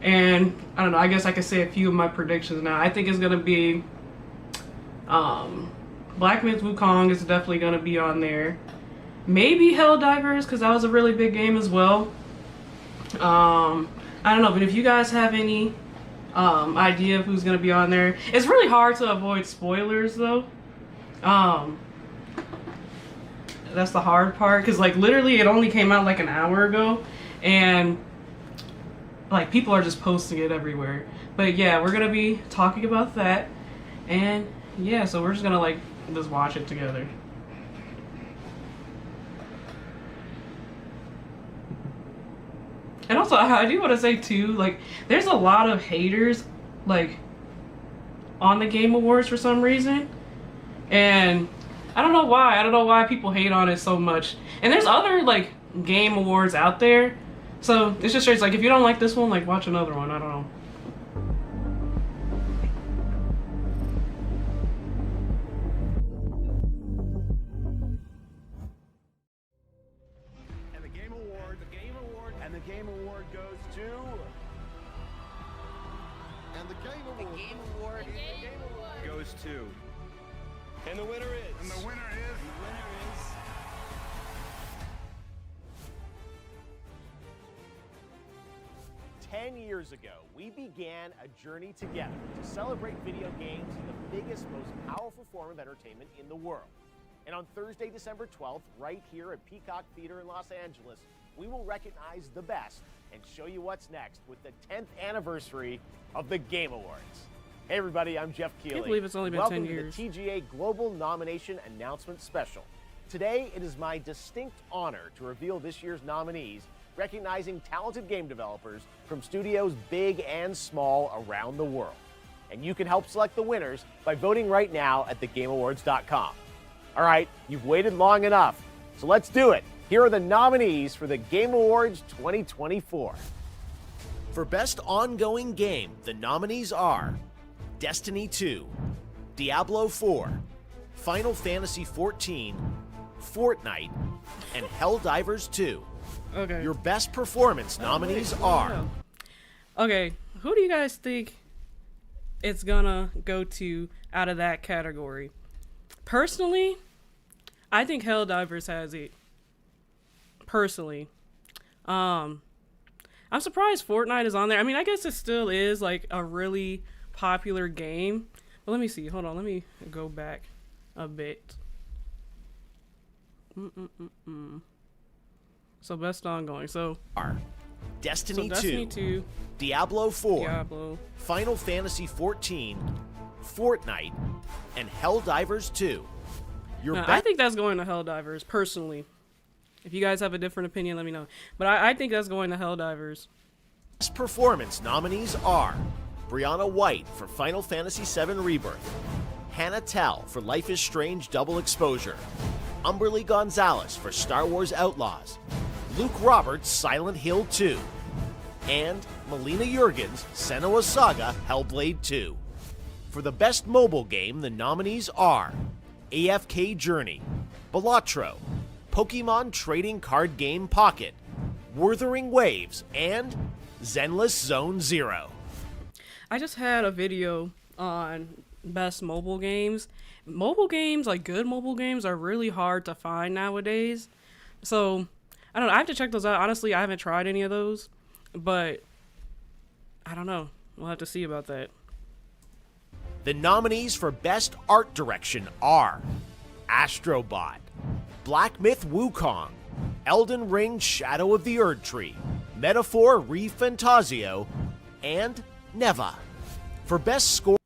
And I don't know, I guess I could say a few of my predictions now. I think it's gonna be Black Myth Wukong is definitely gonna be on there. Maybe Helldivers, because that was a really big game as well. I don't know, but if you guys have any idea of who's gonna be on there, it's really hard to avoid spoilers though. That's the hard part, because like literally it only came out like an hour ago, and like people are just posting it everywhere. But yeah, we're gonna be talking about that, and yeah, so we're just gonna like just watch it together. And also, I do want to say too, like, there's a lot of haters, like, on the Game Awards for some reason, and I don't know why. I don't know why people hate on it so much. And there's other like Game Awards out there, so it's just straight. Like, if you don't like this one, like, watch another one. I don't know. And the Game Award goes to. And the Game Award goes to. And the winner is. And the winner is. 10 years ago, we began a journey together to celebrate video games in the biggest, most powerful form of entertainment in the world. And on Thursday, December 12th, right here at Peacock Theater in Los Angeles, we will recognize the best and show you what's next with the 10th anniversary of the Game Awards. Hey everybody, I'm Jeff Keighley. I can't believe it's only been Welcome 10 years. to the TGA Global Nomination Announcement Special. Today, it is my distinct honor to reveal this year's nominees, recognizing talented game developers from studios big and small around the world. And you can help select the winners by voting right now at thegameawards.com. All right, you've waited long enough, so let's do it. Here are the nominees for the Game Awards 2024. For Best Ongoing Game, the nominees are Destiny 2, Diablo 4, Final Fantasy XIV, Fortnite, and Helldivers 2. Okay. Your Best Performance nominees are... Okay, who do you guys think it's gonna go to out of that category? Personally, I think Helldivers has it. Personally. I'm surprised Fortnite is on there. I mean, I guess it still is like a really popular game. But let me see. Hold on. Let me go back a bit. So best ongoing. So Destiny, Destiny 2, 2, Diablo 4, Diablo. Final Fantasy XIV, Fortnite, and Helldivers 2. Your No, best I think that's going to Helldivers, personally. If you guys have a different opinion, let me know. But I think that's going to Helldivers. Performance nominees are Brianna White for Final Fantasy VII Rebirth, Hannah Tell for Life is Strange Double Exposure, Umberly Gonzalez for Star Wars Outlaws, Luke Roberts Silent Hill 2, and Melina Jurgens Senua's Saga Hellblade 2. For the Best Mobile Game, the nominees are AFK Journey, Balatro, Pokemon Trading Card Game Pocket, Wuthering Waves, and Zenless Zone Zero. I just had a video on best mobile games. Mobile games, like good mobile games, are really hard to find nowadays. So, I don't know. I have to check those out. Honestly, I haven't tried any of those. But, I don't know. We'll have to see about that. The nominees for Best Art Direction are Astrobot, Black Myth Wukong, Elden Ring Shadow of the Erd Tree, Metaphor ReFantasio, and Neva. For Best Score...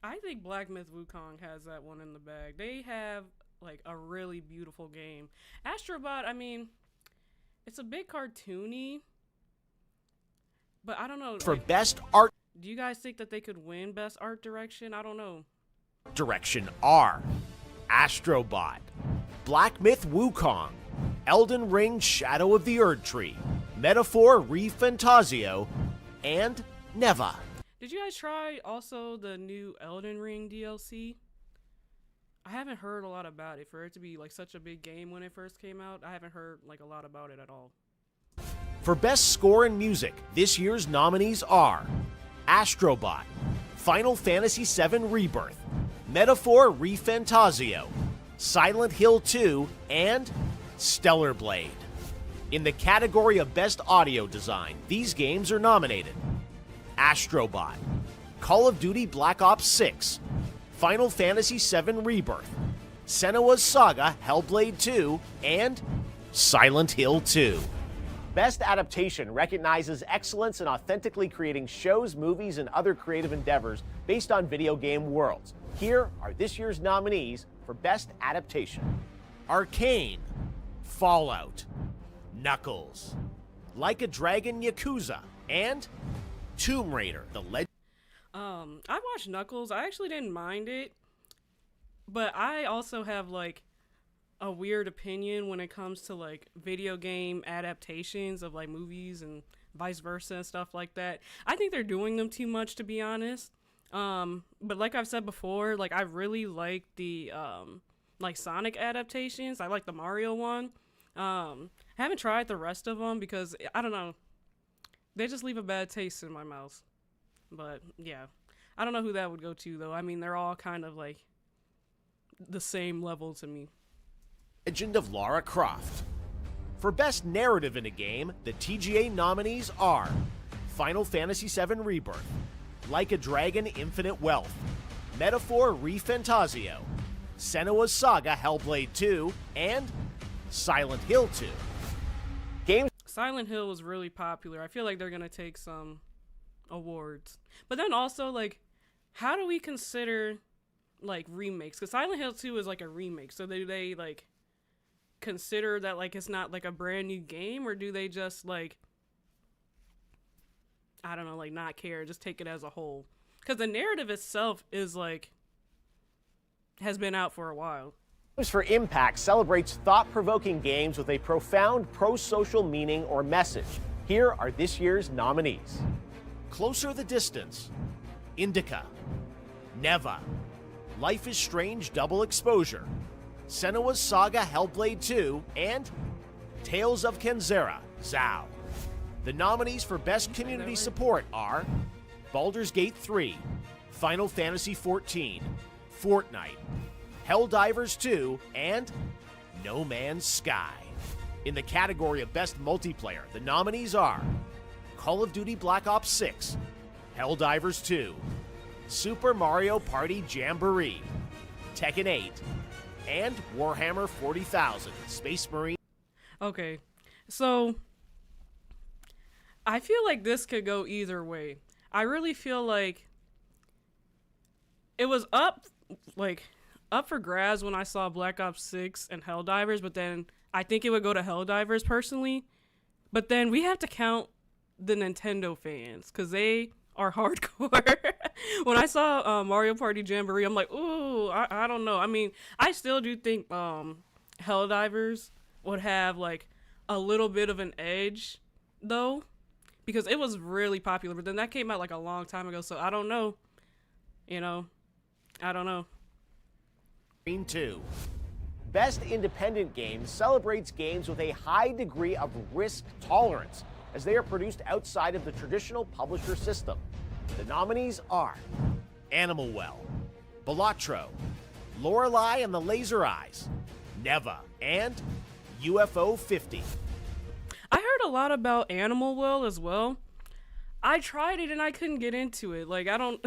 I think Black Myth Wukong has that one in the bag. They have, like, a really beautiful game. Astrobot, I mean, it's a bit cartoony. But I don't know. For like, Best Art do you guys think that they could win Best Art Direction? I don't know. Direction are Astrobot, Black Myth Wukong, Elden Ring Shadow of the Erd Tree, Metaphor ReFantasio, and Neva. Did you guys try also the new Elden Ring DLC? I haven't heard a lot about it. For it to be like such a big game when it first came out, I haven't heard like a lot about it at all. For Best Score and Music, this year's nominees are Astrobot, Final Fantasy VII Rebirth, Metaphor ReFantazio, Silent Hill 2, and Stellar Blade. In the category of Best Audio Design, these games are nominated: Astrobot, Call of Duty Black Ops 6, Final Fantasy VII Rebirth, Senua's Saga Hellblade 2, and Silent Hill 2. Best Adaptation recognizes excellence in authentically creating shows, movies, and other creative endeavors based on video game worlds. Here are this year's nominees for Best Adaptation: Arcane, Fallout, Knuckles, Like a Dragon Yakuza, and Tomb Raider, The Legend. I watched Knuckles. I actually didn't mind it, but I also have like a weird opinion when it comes to like video game adaptations of like movies and vice versa and stuff like that. I think they're doing them too much, to be honest. But like I've said before, like I really like the like Sonic adaptations. I like the Mario one. Haven't tried the rest of them because I don't know, they just leave a bad taste in my mouth. But yeah, I don't know who that would go to though. I mean, they're all kind of like the same level to me. Legend of Lara Croft. For Best Narrative in a Game, the TGA nominees are Final Fantasy VII Rebirth, Like a Dragon Infinite Wealth, Metaphor ReFantazio, Senua's Saga Hellblade 2, and Silent Hill 2. Silent Hill was really popular. I feel like they're gonna take some awards. But then also, like, how do we consider like remakes? Because Silent Hill 2 is like a remake. So do they like consider that like it's not like a brand new game, or do they just like, I don't know, like not care, just take it as a whole? Because the narrative itself is like has been out for a while. Games for Impact celebrates thought-provoking games with a profound pro-social meaning or message. Here are this year's nominees: Closer the Distance, Indica, Neva, Life is Strange Double Exposure, Senua's Saga Hellblade 2, and Tales of Kenzera, Zao. The nominees for Best Community Support are Baldur's Gate 3, Final Fantasy XIV, Fortnite, Helldivers 2, and No Man's Sky. In the category of Best Multiplayer, the nominees are Call of Duty Black Ops 6, Helldivers 2, Super Mario Party Jamboree, Tekken 8, and Warhammer 40,000 Space Marine. Okay, so I feel like this could go either way. I really feel like it was up for grabs when I saw Black Ops 6 and Helldivers, but then I think it would go to Helldivers personally. But then we have to count the Nintendo fans because they are hardcore. When I saw Mario Party Jamboree, I'm like, ooh, I don't know. I mean, I still do think Helldivers would have like a little bit of an edge though, because it was really popular. But then that came out like a long time ago, so I don't know. You know, I don't know. 2. Best Independent Game celebrates games with a high degree of risk tolerance, as they are produced outside of the traditional publisher system. The nominees are Animal Well, Balatro, Lorelei and the Laser Eyes, Neva, and UFO 50. I heard a lot about Animal Well as well. I tried it and I couldn't get into it. Like, I don't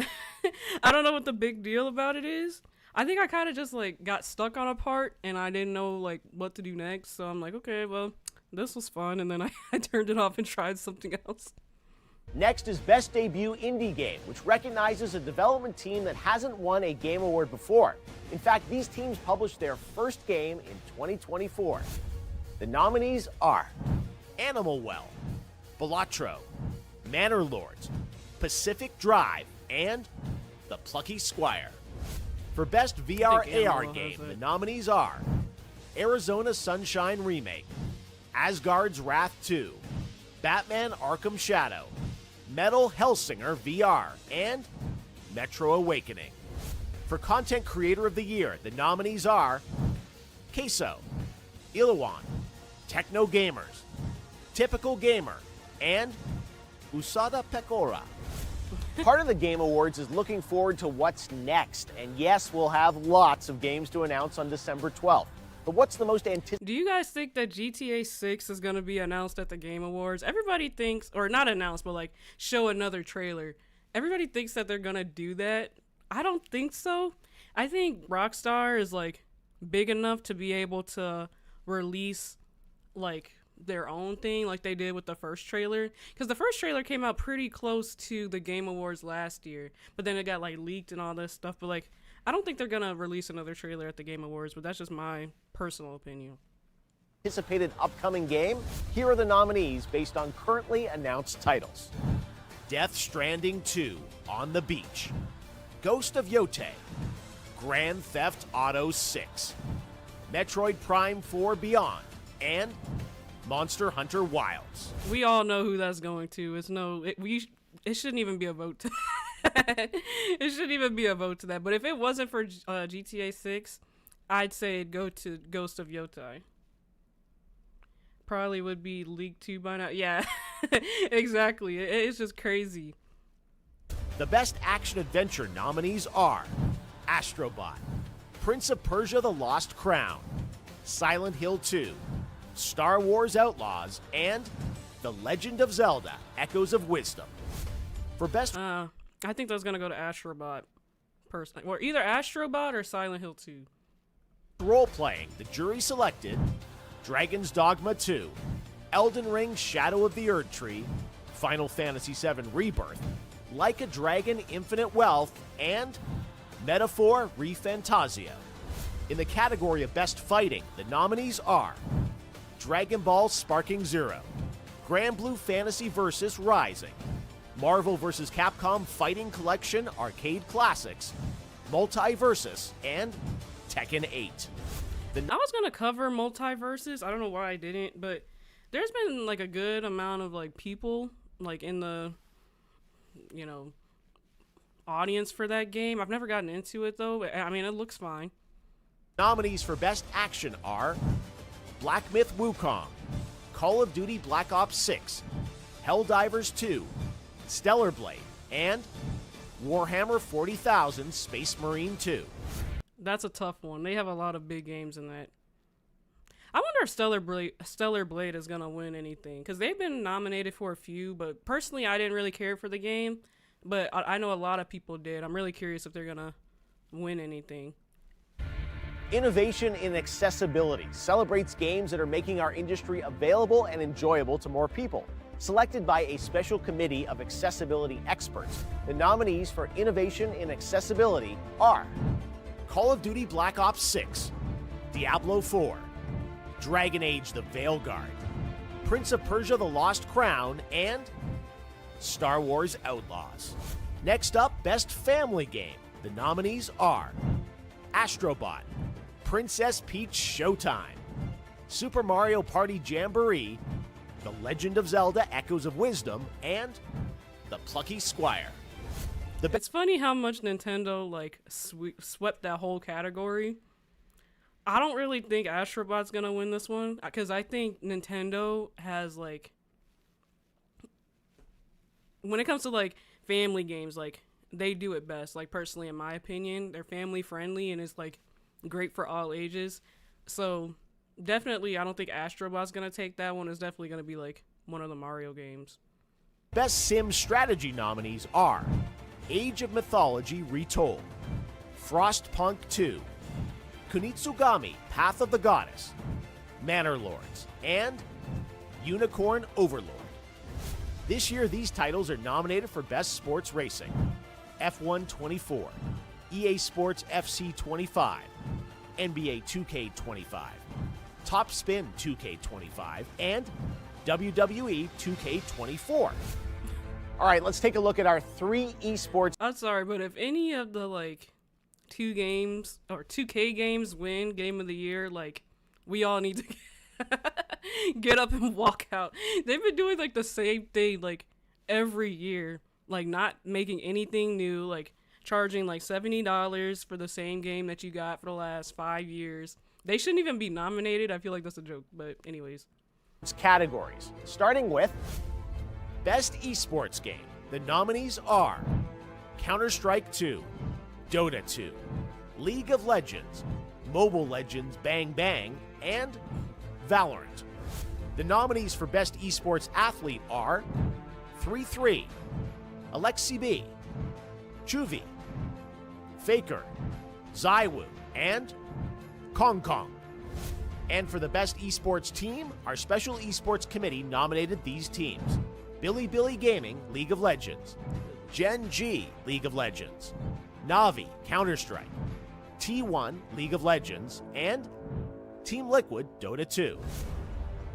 know what the big deal about it is. I think I kind of just like got stuck on a part and I didn't know like what to do next. So I'm like, okay, well, this was fun. And then I turned it off and tried something else. Next is Best Debut Indie Game, which recognizes a development team that hasn't won a Game Award before. In fact, these teams published their first game in 2024. The nominees are Animal Well, Balatro, Manor Lords, Pacific Drive, and The Plucky Squire. For Best VR AR Game, the nominees are Arizona Sunshine Remake, Asgard's Wrath 2, Batman Arkham Shadow, Metal Hellsinger VR, and Metro Awakening. For Content Creator of the Year, the nominees are Queso, Ilawan, Techno Gamers, Typical Gamer, and Usada Pecora. Part of the Game Awards is looking forward to what's next, and yes, we'll have lots of games to announce on December 12th. But what's the most anticipated? Do you guys think that GTA 6 is going to be announced at the Game Awards? Everybody thinks, or not announced, but like show another trailer. Everybody thinks that they're going to do that. I don't think so. I think Rockstar is like big enough to be able to release like their own thing like they did with the first trailer, because the first trailer came out pretty close to the Game Awards last year, but then it got like leaked and all this stuff. But like I don't think they're gonna release another trailer at the Game Awards, but that's just my personal opinion. Anticipated upcoming game? Here are the nominees based on currently announced titles. Death Stranding 2 on the Beach, Ghost of Yotei, Grand Theft Auto 6, Metroid Prime 4 Beyond, and Monster Hunter Wilds. We all know who that's going to. It shouldn't even be a vote to it shouldn't even be a vote to that. But if it wasn't for GTA 6, I'd say it'd go to Ghost of Yotei. Probably would be League 2 by now. Yeah, exactly. It's just crazy. The best action-adventure nominees are Astrobot, Prince of Persia: The Lost Crown, Silent Hill 2, Star Wars Outlaws, and The Legend of Zelda: Echoes of Wisdom. For best... I think that's going to go to Astrobot, personally. Or either Astrobot or Silent Hill 2. role-playing, the jury selected Dragon's Dogma 2, Elden Ring: Shadow of the Erd Tree, Final Fantasy VII Rebirth, Like a Dragon: Infinite Wealth, and Metaphor ReFantazio. In the category of Best Fighting, the nominees are Dragon Ball Sparking Zero, Grand Blue Fantasy Versus Rising, Marvel vs. Capcom Fighting Collection Arcade Classics, Multiversus, and Tekken 8. I was gonna cover Multiversus. I don't know why I didn't, but there's been like a good amount of like people like in the, you know, audience for that game. I've never gotten into it though. I mean, it looks fine. Nominees for Best Action are Black Myth Wukong, Call of Duty Black Ops 6, Helldivers 2, Stellar Blade, and Warhammer 40,000 Space Marine 2. That's a tough one. They have a lot of big games in that. I wonder if Stellar Blade is gonna win anything, because they've been nominated for a few, but personally I didn't really care for the game, but I know a lot of people did. I'm really curious if they're gonna win anything. Innovation in Accessibility celebrates games that are making our industry available and enjoyable to more people. Selected by a special committee of accessibility experts, the nominees for Innovation in Accessibility are Call of Duty Black Ops 6, Diablo 4, Dragon Age: The Veilguard, Prince of Persia: The Lost Crown, and Star Wars Outlaws. Next up, Best Family Game. The nominees are Astrobot, Princess Peach Showtime, Super Mario Party Jamboree, The Legend of Zelda: Echoes of Wisdom, and The Plucky Squire. It's funny how much Nintendo like swept that whole category. I don't really think Astrobot's gonna win this one, because I think Nintendo has like, when it comes to like family games, like they do it best. Like personally, in my opinion, they're family friendly and it's like great for all ages. So definitely, I don't think Astrobot's gonna take that one. It's definitely gonna be like one of the Mario games. Best Sim Strategy nominees are Age of Mythology Retold, Frostpunk 2, Kunitsugami Path of the Goddess, Manor Lords, and Unicorn Overlord. This year, these titles are nominated for Best Sports Racing: F1 24, EA Sports FC 25, NBA 2K25, Top Spin 2K25, and WWE 2K24. All right, let's take a look at our 3 esports. I'm sorry, but if any of the like 2K games win Game of the Year, like we all need to get up and walk out. They've been doing like the same thing like every year, like not making anything new, like charging like $70 for the same game that you got for the last 5 years. They shouldn't even be nominated. I feel like that's a joke, but anyways. categories, starting with Best Esports Game. The nominees are Counter-Strike 2, Dota 2, League of Legends, Mobile Legends Bang Bang, and Valorant. The nominees for Best Esports Athlete are 3-3, Alexi B, Chuvi, Faker, Zaiwu, and Kong Kong. And for the Best Esports Team, our Special Esports Committee nominated these teams: Billy Billy Gaming, League of Legends, Gen G, League of Legends, Navi, Counter-Strike, T1, League of Legends, and Team Liquid, Dota 2.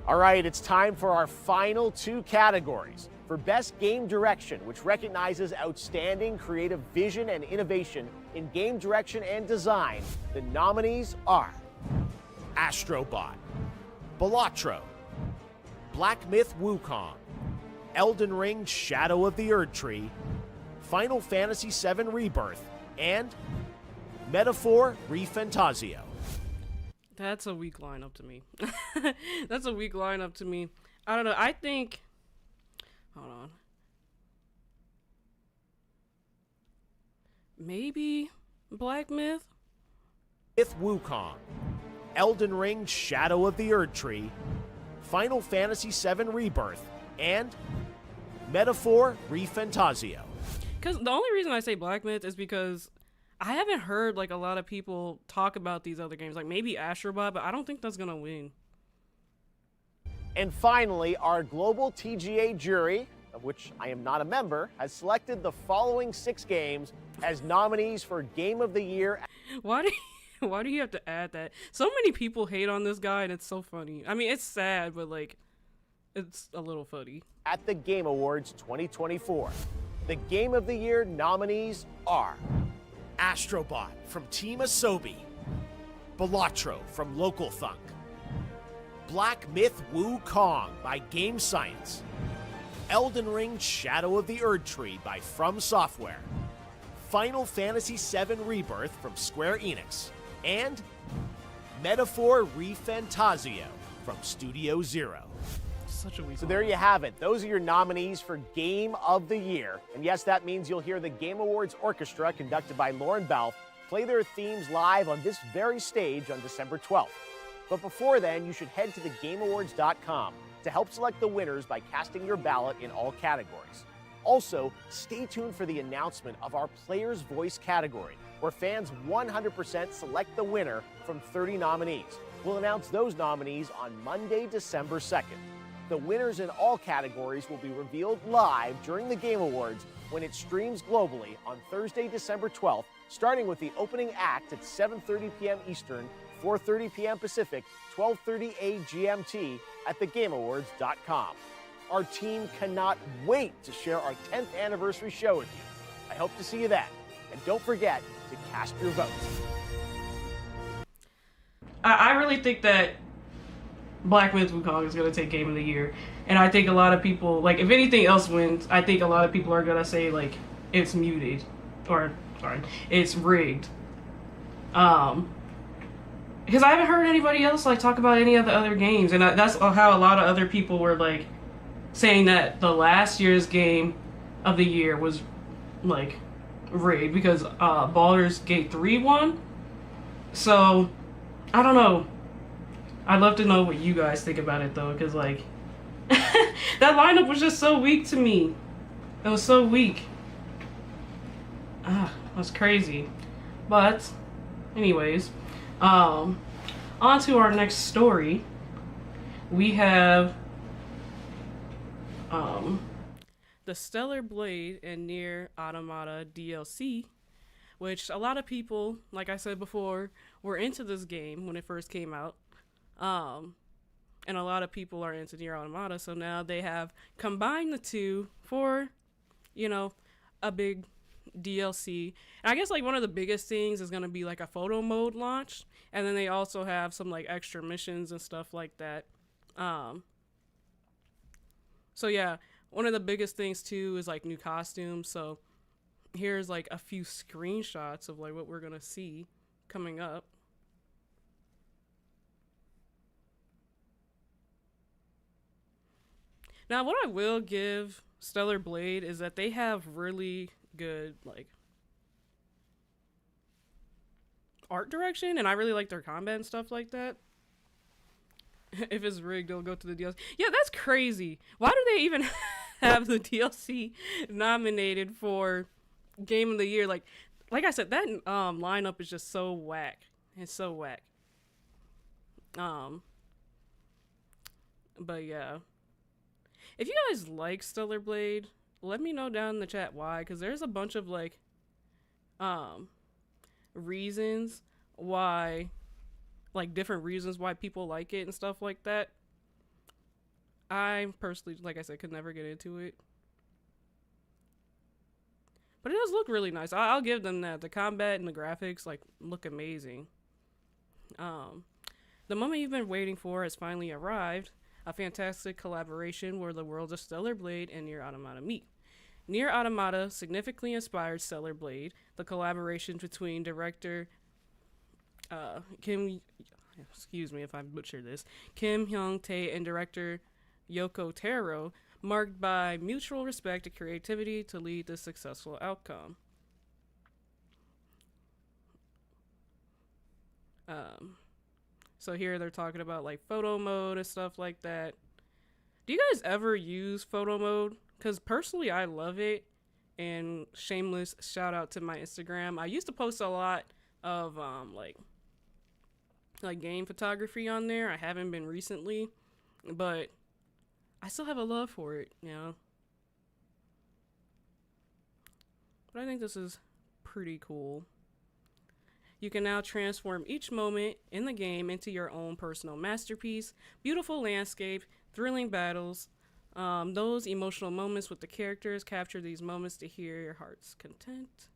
All right, it's time for our final two categories. For Best Game Direction, which recognizes outstanding creative vision and innovation in game direction and design, the nominees are Astrobot, Balatro, Black Myth Wukong, Elden Ring Shadow of the Erdtree, Final Fantasy VII Rebirth, and Metaphor ReFantazio. That's a weak lineup to me. That's a weak lineup to me. I don't know. I think... Hold on. Maybe Black Myth? Myth Wukong, Elden Ring Shadow of the Erdtree, Final Fantasy VII Rebirth, and Metaphor ReFantazio. Because the only reason I say Black Myth is because I haven't heard like a lot of people talk about these other games. Like maybe Astrobot, but I don't think that's gonna win. And finally, our global TGA jury, of which I am not a member, has selected the following 6 games as nominees for Game of the Year. Why do you have to add that? So many people hate on this guy, and it's so funny. I mean, it's sad, but like, it's a little funny. At the Game Awards 2024, the Game of the Year nominees are Astrobot from Team Asobi, Balatro from Local Thunk, Black Myth Wukong by Game Science, Elden Ring Shadow of the Erdtree by From Software, Final Fantasy VII Rebirth from Square Enix, and Metaphor ReFantazio from Studio Zero. Such a weak. So there you have it. Those are your nominees for Game of the Year. And yes, that means you'll hear the Game Awards Orchestra, conducted by Lauren Belf, play their themes live on this very stage on December 12th. But before then, you should head to thegameawards.com to help select the winners by casting your ballot in all categories. Also, stay tuned for the announcement of our Player's Voice category, where fans 100% select the winner from 30 nominees. We'll announce those nominees on Monday, December 2nd. The winners in all categories will be revealed live during the Game Awards when it streams globally on Thursday, December 12th, starting with the opening act at 7:30 p.m. Eastern, 4:30 p.m. Pacific, 12:30 GMT at thegameawards.com. Our team cannot wait to share our 10th anniversary show with you. I hope to see you then. And don't forget to cast your vote. I really think that Black Myth Wukong is going to take Game of the Year. And I think a lot of people, like, if anything else wins, I think a lot of people are going to say, like, it's muted. Or, sorry, it's rigged. Because I haven't heard anybody else, like, talk about any of the other games. And that's how a lot of other people were, like, saying that the last year's Game of the Year was, like, rigged. Because Baldur's Gate 3 won. So, I don't know. I'd love to know what you guys think about it, though, because, like, that lineup was just so weak to me. It was so weak. That's crazy. But, anyways, on to our next story. We have, the Stellar Blade and Nier Automata DLC, which a lot of people, like I said before, were into this game when it first came out. And a lot of people are into Nier Automata, so now they have combined the two for, you know, a big DLC. And I guess, like, one of the biggest things is going to be, like, a photo mode launch, and then they also have some, like, extra missions and stuff like that. So, yeah, one of the biggest things, too, is, like, new costumes, so here's, like, a few screenshots of, like, what we're going to see coming up. Now, what I will give Stellar Blade is that they have really good like art direction, and I really like their combat and stuff like that. If it's rigged, they'll go to the DLC. Yeah, that's crazy. Why do they even have the DLC nominated for Game of the Year? Like I said, that lineup is just so whack. It's so whack. But yeah, if you guys like Stellar Blade, let me know down in the chat why, because there's a bunch of like reasons why, like different reasons why people like it and stuff like that. I personally, like I said, could never get into it, but it does look really nice. I'll give them that. The combat and the graphics like look amazing. The moment you've been waiting for has finally arrived. A fantastic collaboration where the worlds of Stellar Blade and Nier Automata meet. Nier Automata significantly inspired Stellar Blade. The collaboration between director Kim, excuse me if I butcher this, Kim Hyung-tae and director Yoko Taro, marked by mutual respect and creativity to lead the successful outcome. So here they're talking about like photo mode and stuff like that. Do you guys ever use photo mode? Because personally, I love it. And shameless shout out to my Instagram. I used to post a lot of like game photography on there. I haven't been recently, but I still have a love for it, you know. But I think this is pretty cool. You can now transform each moment in the game into your own personal masterpiece. Beautiful landscape, thrilling battles, those emotional moments with the characters. Capture these moments to hear your heart's content.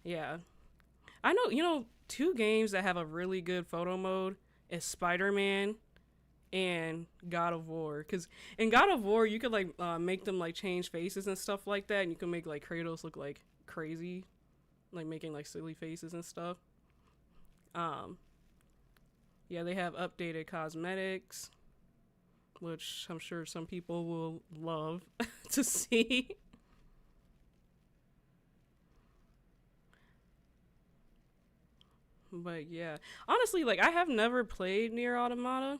Yeah. I know, you know, two games that have a really good photo mode is Spider-Man and God of War. Because in God of War, you could like make them like change faces and stuff like that. And you can make like Kratos look like crazy, like making like silly faces and stuff. Yeah, they have updated cosmetics, which I'm sure some people will love to see. But yeah, honestly, like I have never played Nier Automata,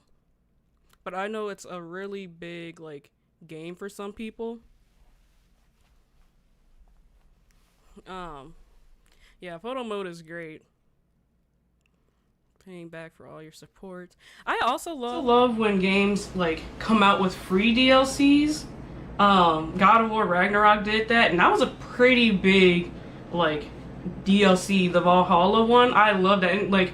but I know it's a really big like game for some people. Yeah, photo mode is great. Paying back for all your support. I also love when games like come out with free DLCs. God of War Ragnarok did that, and that was a pretty big like DLC, the Valhalla one. I loved that. And, like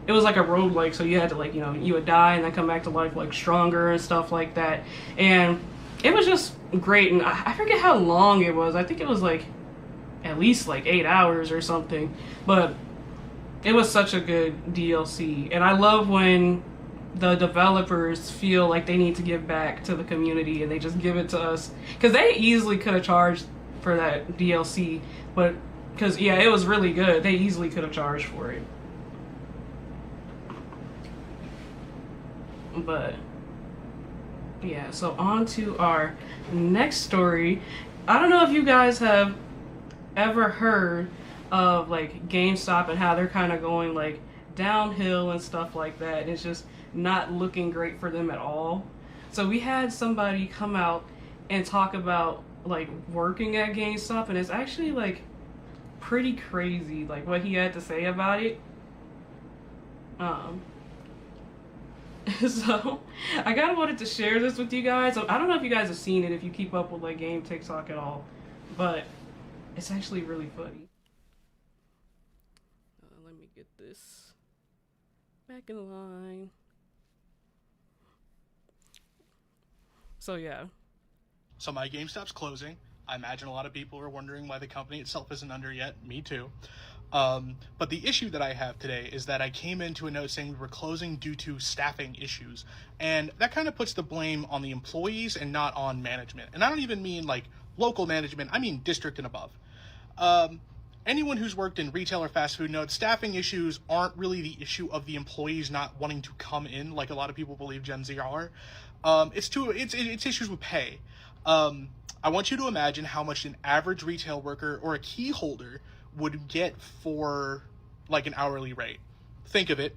it was like a roguelike, so you had to like, you know, you would die and then come back to life like stronger and stuff like that. And it was just great, and I forget how long it was. I think it was like at least like 8 hours or something, but it was such a good DLC. And I love when the developers feel like they need to give back to the community and they just give it to us, because they easily could have charged for that DLC, but because yeah, it was really good, they easily could have charged for it. But yeah, so on to our next story. I don't know if you guys have ever heard of like GameStop and how they're kind of going like downhill and stuff like that. It's just not looking great for them at all. So we had somebody come out and talk about like working at GameStop, and it's actually like pretty crazy like what he had to say about it. So I kind of wanted to share this with you guys. I don't know if you guys have seen it, if you keep up with like game TikTok at all, but it's actually really funny. Let me get this back in line. So yeah. So my GameStop's closing. I imagine a lot of people are wondering why the company itself isn't under yet. Me too. But the issue that I have today is that I came into a note saying we were closing due to staffing issues. And that kind of puts the blame on the employees and not on management. And I don't even mean like local management. I mean district and above. Anyone who's worked in retail or fast food knows staffing issues aren't really the issue of the employees not wanting to come in like a lot of people believe Gen Z are. It's issues with pay. I want you to imagine how much an average retail worker or a key holder would get for like an hourly rate. Think of it.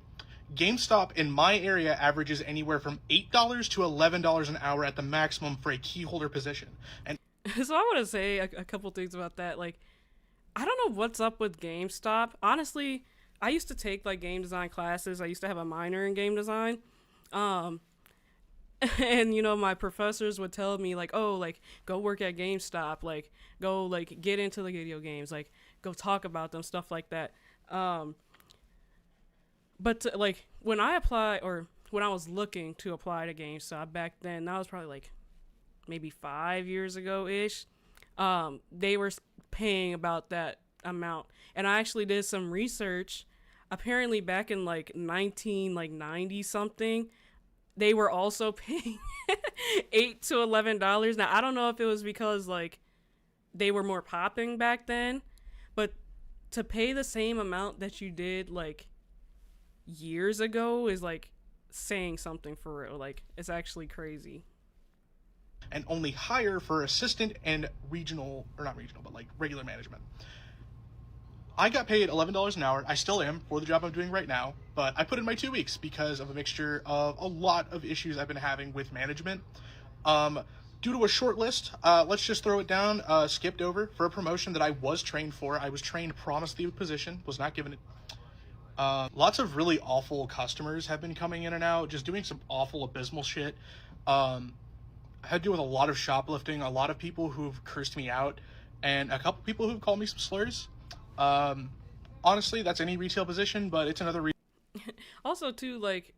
GameStop in my area averages anywhere from $8 to $11 an hour at the maximum for a key holder position. And So I want to say a couple things about that. Like, I don't know what's up with GameStop. Honestly, I used to take like game design classes. I used to have a minor in game design. Um, and my professors would tell me like, oh, like go work at GameStop, like go like get into the video games, like go talk about them, stuff like that. Um, like when I apply or when I was looking to apply to GameStop back then, that was probably like maybe 5 years ago ish. They were paying about that amount, and I actually did some research. Apparently, back in like 1990 something, they were also paying $8 to $11. Now I don't know if it was because like they were more popping back then, but to pay the same amount that you did like years ago is like saying something for real. Like it's actually crazy. and only higher for assistant and regional, or not regional, but like regular management. I got paid $11 an hour. I still am for the job I'm doing right now, but I put in my 2 weeks because of a mixture of a lot of issues I've been having with management. Due to a short list, let's just throw it down, skipped over for a promotion that I was trained for. I was trained, promised the position, was not given it. Lots of really awful customers have been coming in and out, just doing some awful, abysmal shit. I had to deal with a lot of shoplifting, a lot of people who've cursed me out, and a couple people who've called me some slurs. Honestly, that's any retail position, but it's another Also, too, like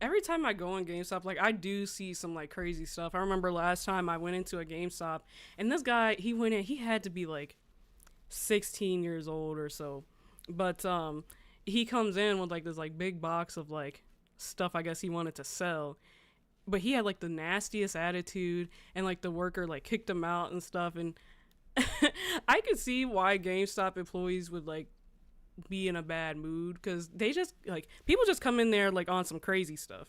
every time I go on GameStop, like I do see some like crazy stuff. I remember last time I went into a GameStop, and this guy, he went in, he had to be like 16 years old or so, but he comes in with like this like big box of like stuff I guess he wanted to sell, but he had like the nastiest attitude, and like the worker like kicked him out and stuff, and I could see why GameStop employees would like be in a bad mood, because they just like people just come in there like on some crazy stuff.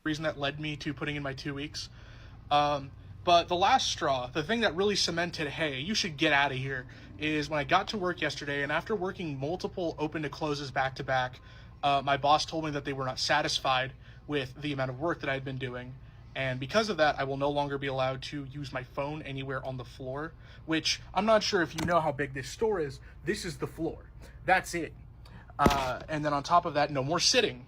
reason that led me to putting in my 2 weeks. But the last straw, the thing that really cemented, hey, you should get out of here, is when I got to work yesterday, and after working multiple open to closes back to back, my boss told me that they were not satisfied with the amount of work that I had been doing. And because of that, I will no longer be allowed to use my phone anywhere on the floor, which I'm not sure if you know how big this store is. This is the floor. That's it. And then on top of that, no more sitting.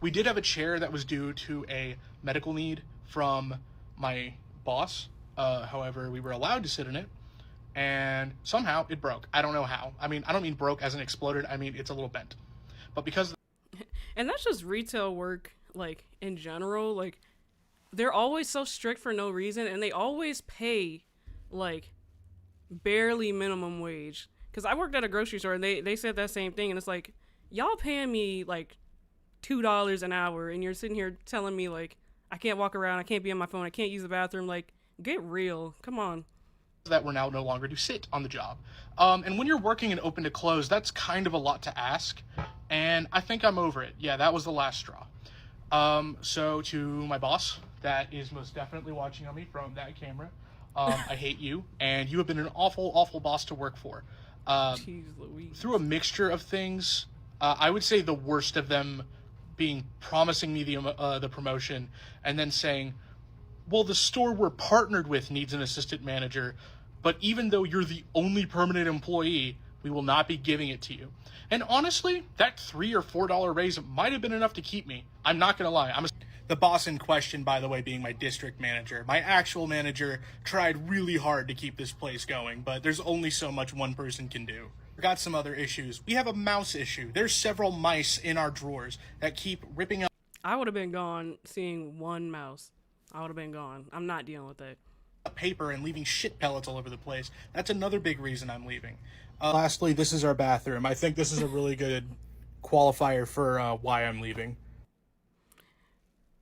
We did have a chair that was due to a medical need from my boss. However, we were allowed to sit in it, and somehow it broke. I don't know how. I mean, I don't mean broke as in exploded. I mean, it's a little bent. But because... And that's just retail work, like in general. Like they're always so strict for no reason, and they always pay like barely minimum wage. Because I worked at a grocery store, and they said that same thing, and it's like, y'all paying me like $2 an hour, and you're sitting here telling me like I can't walk around, I can't be on my phone, I can't use the bathroom. Like, get real. Come on. That we're now no longer to sit on the job. And when you're working in open to close, that's kind of a lot to ask, and I think I'm over it. Yeah, that was the last straw. So to my boss, that is most definitely watching on me from that camera, I hate you, and you have been an awful, awful boss to work for. Jeez Louise. Through a mixture of things, I would say the worst of them being promising me the promotion and then saying, well, the store we're partnered with needs an assistant manager, but even though you're the only permanent employee, we will not be giving it to you. And honestly, that $3 or $4 raise might have been enough to keep me. I'm not going to lie. The boss in question, by the way, being my district manager. My actual manager tried really hard to keep this place going, but there's only so much one person can do. We got some other issues. We have a mouse issue. There's several mice in our drawers that keep ripping up. I would have been gone seeing one mouse. I would have been gone. I'm not dealing with it. Paper and leaving shit pellets all over the place. That's another big reason I'm leaving. Lastly, this is our bathroom. I think this is a really good qualifier for why I'm leaving.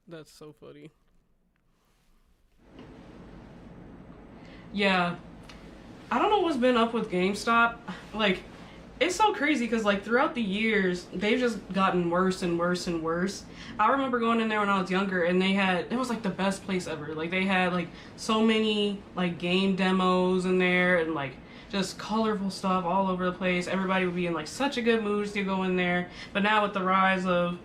That's so funny. Yeah. I don't know what's been up with GameStop. Like, it's so crazy because like throughout the years they've just gotten worse and worse and worse. I remember going in there when I was younger and it was like the best place ever. Like they had like so many like game demos in there and like just colorful stuff all over the place. Everybody would be in like such a good mood to go in there. But now with the rise of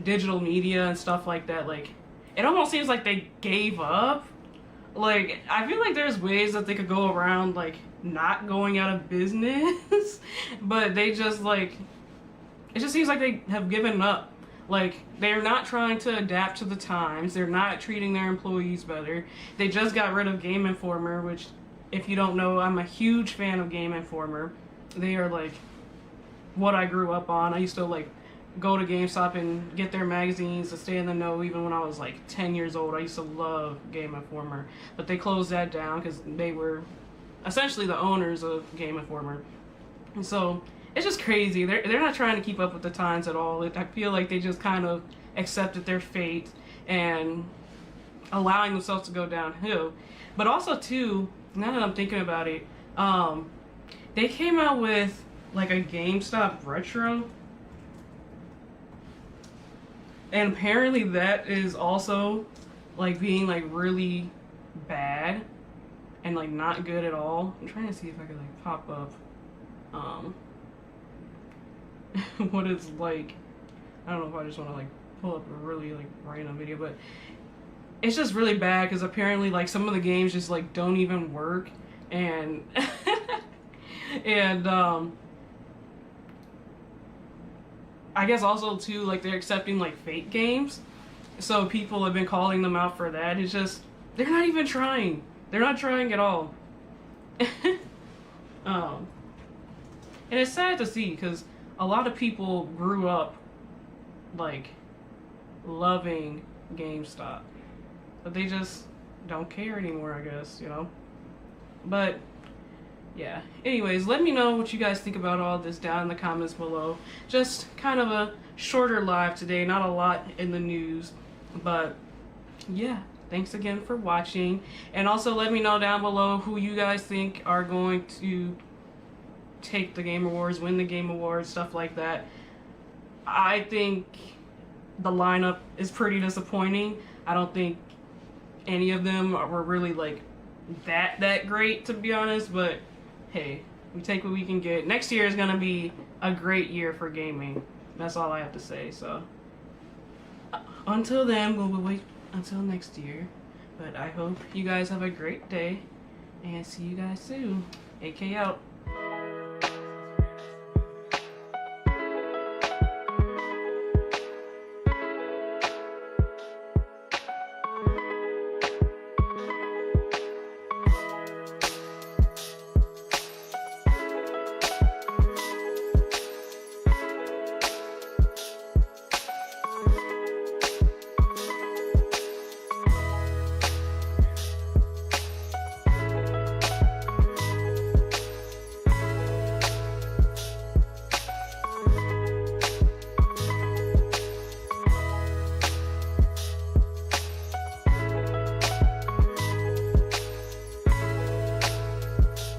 digital media and stuff like that, like it almost seems like they gave up. Like I feel like there's ways that they could go around like not going out of business, but they just like, it just seems like they have given up. Like they're not trying to adapt to the times. They're not treating their employees better. They just got rid of Game Informer, which if you don't know, I'm a huge fan of Game Informer. They are like what I grew up on. I used to like go to GameStop and get their magazines to stay in the know even when I was like 10 years old. I used to love Game Informer, but they closed that down because they were essentially the owners of Game Informer. And so it's just crazy. They're not trying to keep up with the times at all. I feel like they just kind of accepted their fate and allowing themselves to go downhill. But also too, now that I'm thinking about it, they came out with like a GameStop retro. And apparently that is also like being like really bad and like not good at all. I'm trying to see if I could like pop up what it's like. I don't know if I just want to like pull up a really like random video, but it's just really bad because apparently like some of the games just like don't even work, and and I guess also too like they're accepting like fake games, so people have been calling them out for that. It's just they're not even trying. They're not trying at all. And it's sad to see because a lot of people grew up like loving GameStop, but they just don't care anymore, I guess, you know. But yeah, anyways, let me know what you guys think about all this down in the comments below. Just kind of a shorter live today, not a lot in the news, but yeah, thanks again for watching. And also let me know down below who you guys think are going to take the Game Awards, win the Game Awards, stuff like that. I think the lineup is pretty disappointing. I don't think any of them were really like that great, to be honest, but hey, we take what we can get. Next year is gonna be a great year for gaming. That's all I have to say. So until then, we'll wait until next year. But I hope you guys have a great day and see you guys soon. AK out.